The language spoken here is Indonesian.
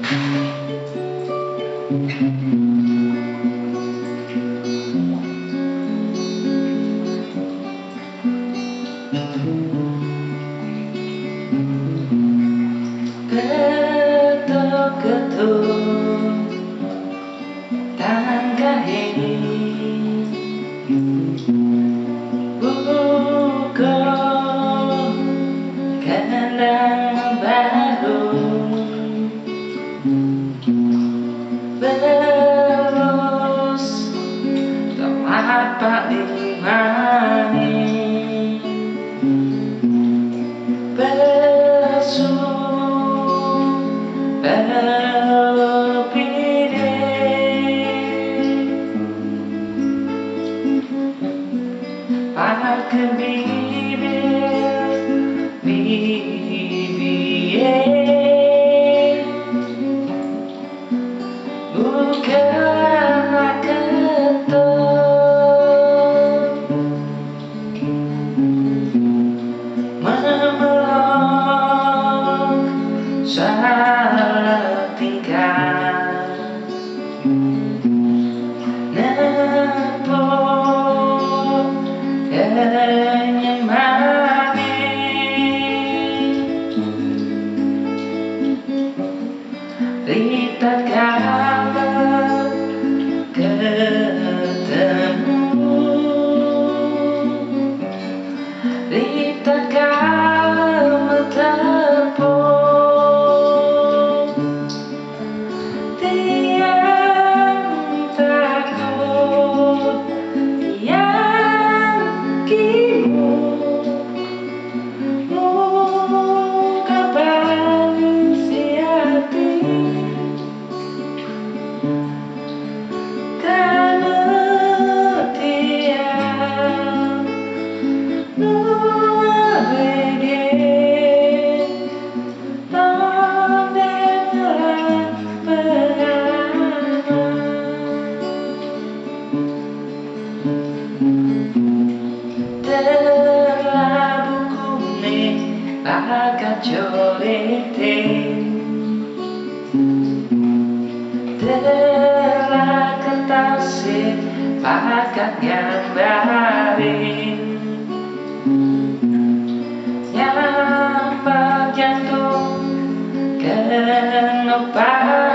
Ketuk-ketuk tangga ini, buka kandang baru, berus tempat paling manis, bersuh pakai bibir, bukanlah ketuk memeluk salah tingkah, nepuk kenyang manis, kita kalau ketemu, kita kalau bertepuk, tiang takut yakinmu, muka bangsi hati, tanah tiang nuagin, tondenglah pengaman, terlalu kuning bakat jolete, telah kertasnya bakat gambarin, nyampak jantung kenapa